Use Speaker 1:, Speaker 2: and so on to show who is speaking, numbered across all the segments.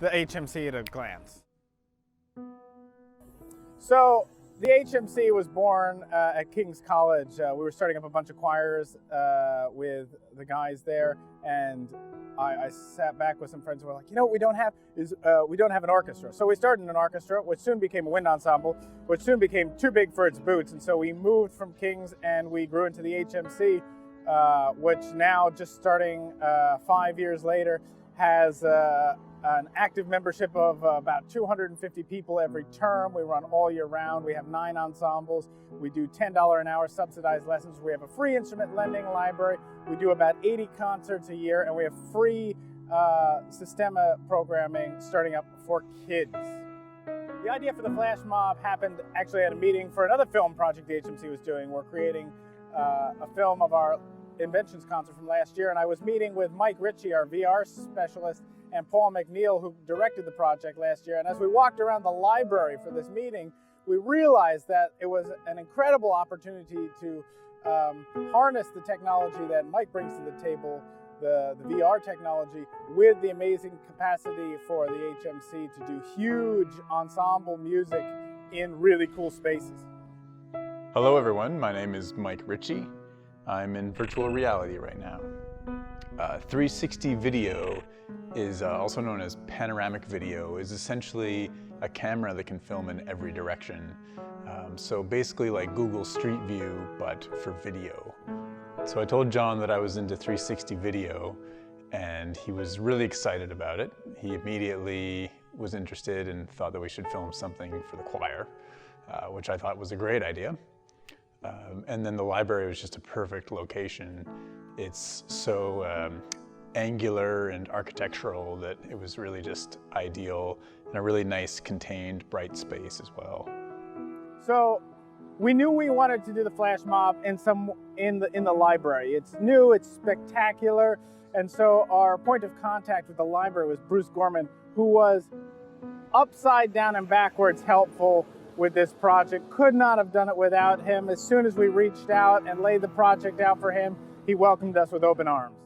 Speaker 1: the HMC at a glance. So the HMC was born at King's College. We were starting up a bunch of choirs with the guys there, and I sat back with some friends who were like, you know what we don't have is we don't have an orchestra. So we started an orchestra, which soon became a wind ensemble, which soon became too big for its boots. And so we moved from King's and we grew into the HMC, which now, just starting 5 years later, has an active membership of about 250 people every term. We run all year round. We have 9 ensembles. We do $10 an hour subsidized lessons. We have a free instrument lending library. We do about 80 concerts a year, and we have free Sistema programming starting up for kids. The idea for the Flashmob happened actually at a meeting for another film project the HMC was doing. We're creating a film of our Inventions concert from last year, and I was meeting with Mike Ritchie, our VR specialist, and Paul McNeil, who directed the project last year. And as we walked around the library for this meeting, we realized that it was an incredible opportunity to harness the technology that Mike brings to the table, the VR technology, with the amazing capacity for the HMC to do huge ensemble music in really cool spaces.
Speaker 2: Hello everyone, my name is Mike Ritchie. I'm in virtual reality right now. 360 video is also known as panoramic video, is essentially a camera that can film in every direction. So basically like Google Street View, but for video. So I told John that I was into 360 video, and he was really excited about it. He immediately was interested and thought that we should film something for the choir, which I thought was a great idea. And then the library was just a perfect location. It's so angular and architectural that it was really just ideal, and a really nice, contained, bright space as well.
Speaker 1: So we knew we wanted to do the Flashmob in the library. It's new, it's spectacular, and so our point of contact with the library was Bruce Gorman, who was upside down and backwards helpful with this project. Could not have done it without him. As soon as we reached out and laid the project out for him, he welcomed us with open arms.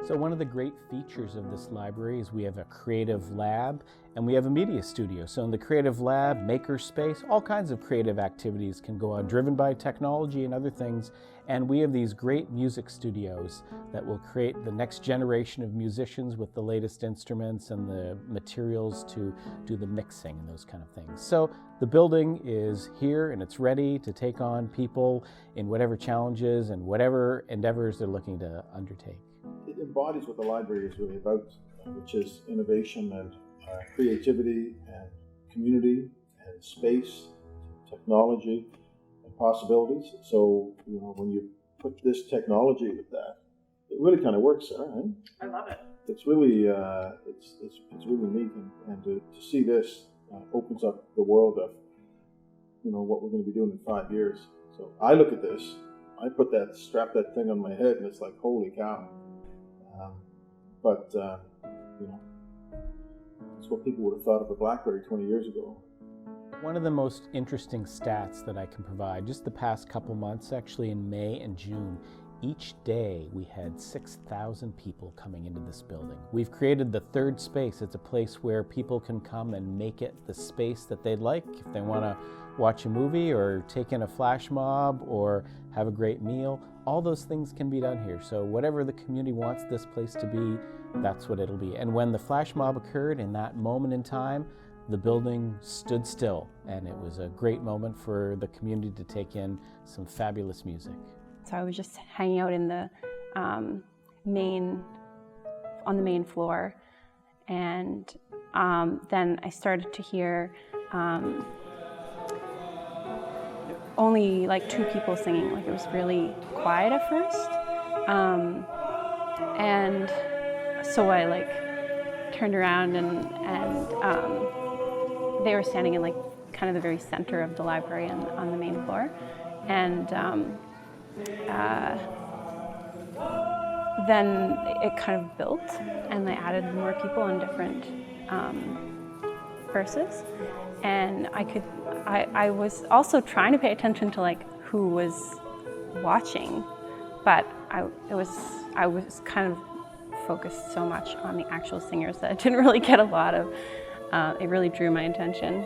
Speaker 3: So one of the great features of this library is we have a creative lab and we have a media studio. So in the creative lab, makerspace, all kinds of creative activities can go on, driven by technology and other things. And we have these great music studios that will create the next generation of musicians with the latest instruments and the materials to do the mixing and those kind of things. So the building is here and it's ready to take on people in whatever challenges and whatever endeavors they're looking to undertake.
Speaker 4: It embodies what the library is really about, which is innovation and creativity and community and space, technology and possibilities. So, you know, when you put this technology with that, it really kind of works, Sarah, right?
Speaker 5: I love it.
Speaker 4: It's really, it's really neat, and to see this opens up the world of, you know, what we're going to be doing in 5 years. So I look at this, strap that thing on my head, and it's like, holy cow. You know, it's what people would have thought of a BlackBerry 20 years ago.
Speaker 3: One of the most interesting stats that I can provide, just the past couple months, actually in May and June, each day we had 6,000 people coming into this building. We've created the third space. It's a place where people can come and make it the space that they'd like. If they want to watch a movie or take in a flash mob or have a great meal, all those things can be done here. So whatever the community wants this place to be, that's what it'll be. And when the flash mob occurred, in that moment in time, the building stood still, and it was a great moment for the community to take in some fabulous music.
Speaker 6: So I was just hanging out in the on the main floor, and then I started to hear only like 2 people singing. Like, it was really quiet at first, and so I like turned around and they were standing in like kind of the very center of the library on the main floor, and then it kind of built, and they added more people in different verses, and I was also trying to pay attention to like who was watching, but I was kind of focused so much on the actual singers that it didn't really get a lot of, it really drew my attention.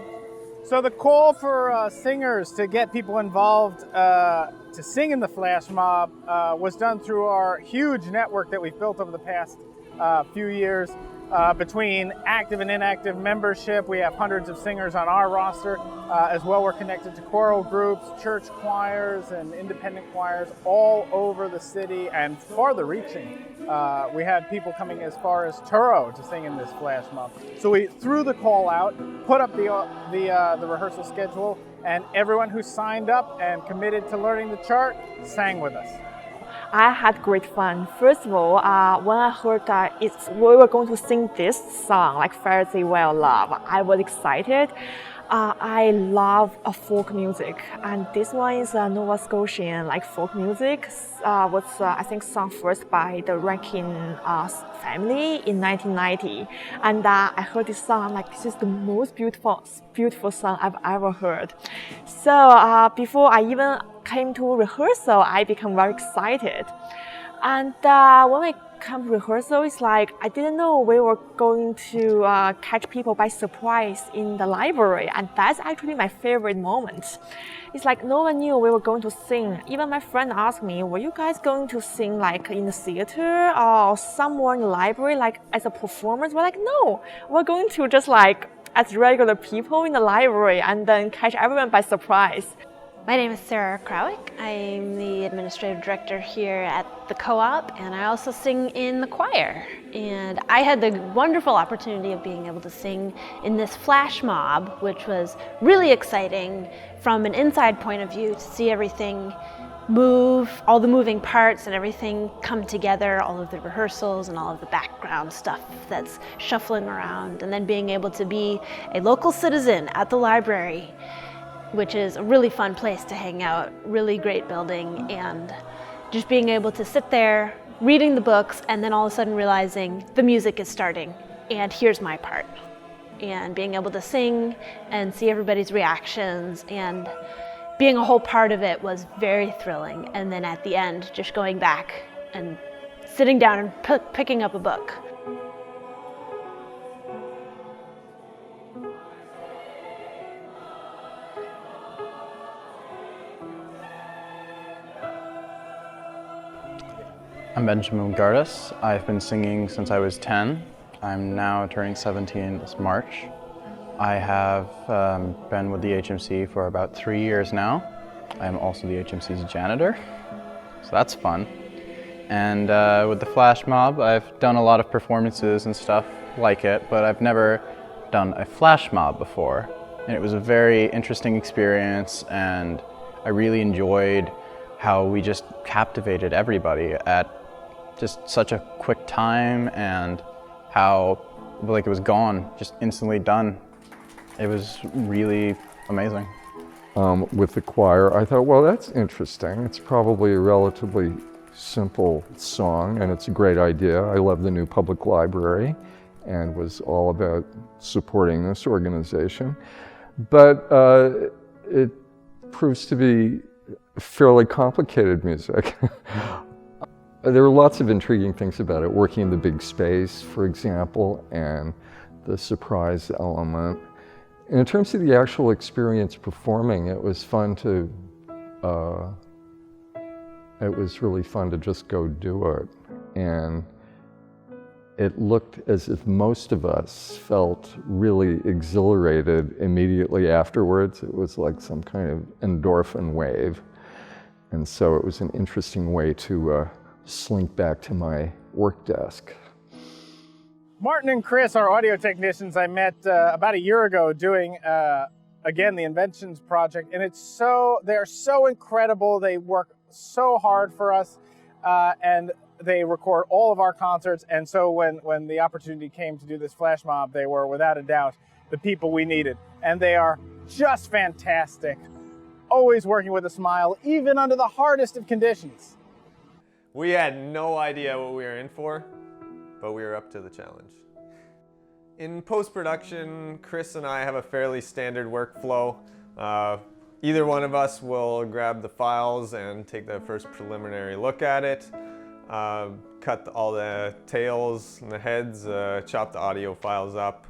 Speaker 1: So the call for singers to get people involved to sing in the flash mob was done through our huge network that we've built over the past few years. Between active and inactive membership, we have hundreds of singers on our roster. As well, we're connected to choral groups, church choirs, and independent choirs all over the city and farther reaching. We had people coming as far as Truro to sing in this flash mob. So we threw the call out, put up the rehearsal schedule, and everyone who signed up and committed to learning the chart sang with us.
Speaker 5: I had great fun. First of all, when I heard that we were going to sing this song, like Fare Thee Well Love, I was excited. I love folk music, and this one is Nova Scotian folk music. Was I think sung first by the Rankin family in 1990, and I heard this song like this is the most beautiful song I've ever heard. So before I even came to rehearsal, I became very excited. And when we come to rehearsal, it's like I didn't know we were going to catch people by surprise in the library, and that's actually my favorite moment. It's like no one knew we were going to sing. Even my friend asked me, were you guys going to sing like in the theater or somewhere in the library, like as a performance? We're like, no, we're going to just like as regular people in the library and then catch everyone by surprise.
Speaker 7: My name is Sarah Krawick. I'm the administrative director here at the co-op, and I also sing in the choir. And I had the wonderful opportunity of being able to sing in this flash mob, which was really exciting from an inside point of view to see everything move, all the moving parts and everything come together, all of the rehearsals and all of the background stuff that's shuffling around, and then being able to be a local citizen at the library, which is a really fun place to hang out, really great building, and just being able to sit there, reading the books, and then all of a sudden realizing the music is starting, and here's my part. And being able to sing and see everybody's reactions and being a whole part of it was very thrilling. And then at the end, just going back and sitting down and picking up a book.
Speaker 8: I'm Benjamin Gardis. I've been singing since I was 10. I'm now turning 17 this March. I have been with the HMC for about 3 years now. I'm also the HMC's janitor, so that's fun. And with the Flash Mob, I've done a lot of performances and stuff like it, but I've never done a Flash Mob before. And it was a very interesting experience, and I really enjoyed how we just captivated everybody at just such a quick time, and how like it was gone, just instantly done. It was really amazing.
Speaker 9: With the choir, I thought, well, that's interesting. It's probably a relatively simple song, and it's a great idea. I love the new public library and was all about supporting this organization. But it proves to be fairly complicated music. There were lots of intriguing things about it, working in the big space, for example, and the surprise element. And in terms of the actual experience performing, it was fun to, it was really fun to just go do it. And it looked as if most of us felt really exhilarated immediately afterwards. It was like some kind of endorphin wave. And so it was an interesting way to slink back to my work desk.
Speaker 1: Martin and Chris, our audio technicians, I met about a year ago doing, again, the Inventions Project, and they're so incredible. They work so hard for us, and they record all of our concerts. And so when the opportunity came to do this flash mob, they were without a doubt the people we needed. And they are just fantastic, always working with a smile, even under the hardest of conditions.
Speaker 10: We had no idea what we were in for, but we were up to the challenge. In post-production, Chris and I have a fairly standard workflow. Either one of us will grab the files and take the first preliminary look at it. cut all the tails and the heads, chop the audio files up,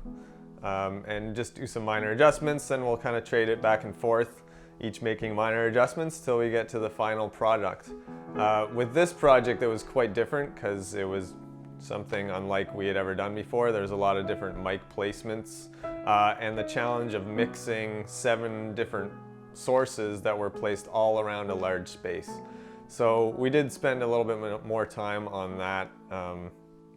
Speaker 10: and just do some minor adjustments. Then we'll kind of trade it back and forth, each making minor adjustments till we get to the final product. With this project, it was quite different because it was something unlike we had ever done before. There's a lot of different mic placements and the challenge of mixing 7 different sources that were placed all around a large space. So we did spend a little bit more time on that,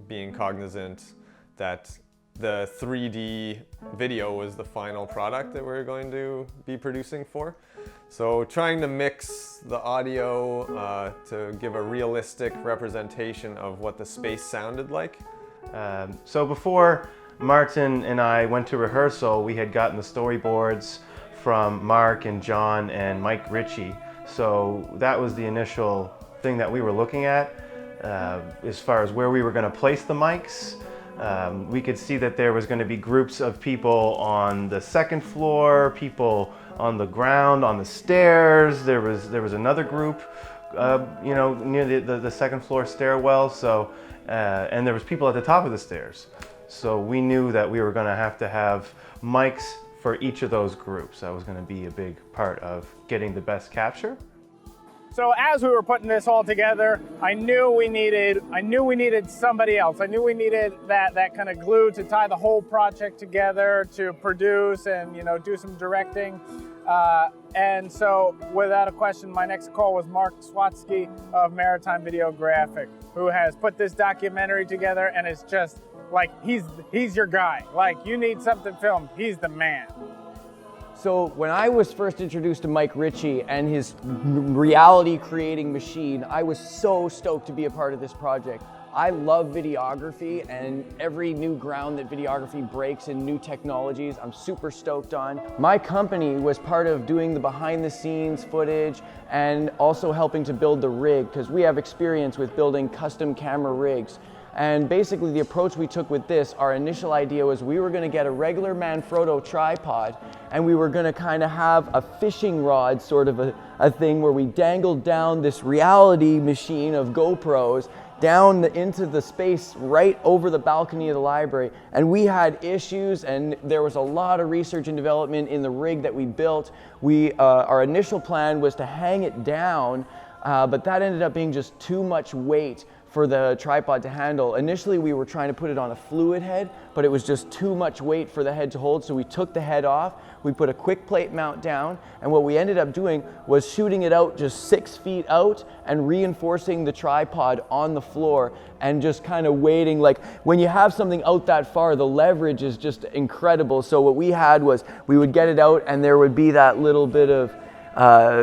Speaker 10: being cognizant that the 3D video was the final product that we're going to be producing for. So trying to mix the audio to give a realistic representation of what the space sounded like.
Speaker 11: So before Martin and I went to rehearsal, we had gotten the storyboards from Mark and John and Mike Ritchie. So that was the initial thing that we were looking at as far as where we were going to place the mics. We could see that there was going to be groups of people on the second floor, people on the ground, on the stairs. There was another group, you know, near the second floor stairwell. So, and there was people at the top of the stairs. So we knew that we were going to have mics for each of those groups. That was going to be a big part of getting the best capture.
Speaker 1: So as we were putting this all together, I knew we needed somebody else. I knew we needed that kind of glue to tie the whole project together, to produce and, you know, do some directing. And so without a question, my next call was Mark Sawatzky of Maritime Videgraphic, who has put this documentary together, and it's just like, he's your guy. Like, you need something filmed, he's the man.
Speaker 12: So when I was first introduced to Mike Ritchie and his reality creating machine, I was so stoked to be a part of this project. I love videography, and every new ground that videography breaks in new technologies, I'm super stoked on. My company was part of doing the behind the scenes footage and also helping to build the rig, because we have experience with building custom camera rigs. And basically the approach we took with this, our initial idea was we were gonna get a regular Manfrotto tripod, and we were gonna kind of have a fishing rod sort of a thing where we dangled down this reality machine of GoPros down into the space right over the balcony of the library. And we had issues, and there was a lot of research and development in the rig that we built. Our initial plan was to hang it down, but that ended up being just too much weight for the tripod to handle. Initially we were trying to put it on a fluid head, but it was just too much weight for the head to hold, so we took the head off, we put a quick plate mount down, and what we ended up doing was shooting it out just 6 feet out and reinforcing the tripod on the floor and just kind of waiting. Like, when you have something out that far, the leverage is just incredible. So what we had was we would get it out and there would be that little bit of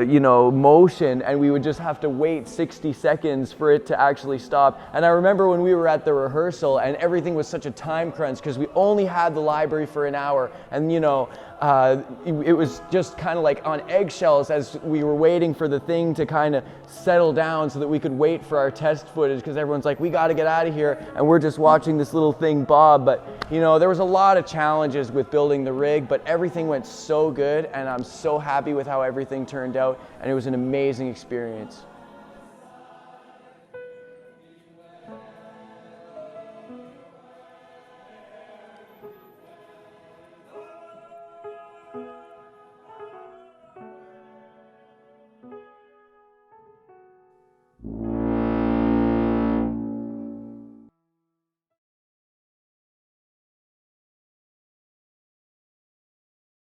Speaker 12: you know, motion, and we would just have to wait 60 seconds for it to actually stop. And I remember when we were at the rehearsal and everything was such a time crunch because we only had the library for an hour, and you know, it was just kind of like on eggshells as we were waiting for the thing to kind of settle down so that we could wait for our test footage, because everyone's like, we got to get out of here, and we're just watching this little thing bob. But you know, there was a lot of challenges with building the rig, but everything went so good, and I'm so happy with how everything turned out, and it was an amazing experience.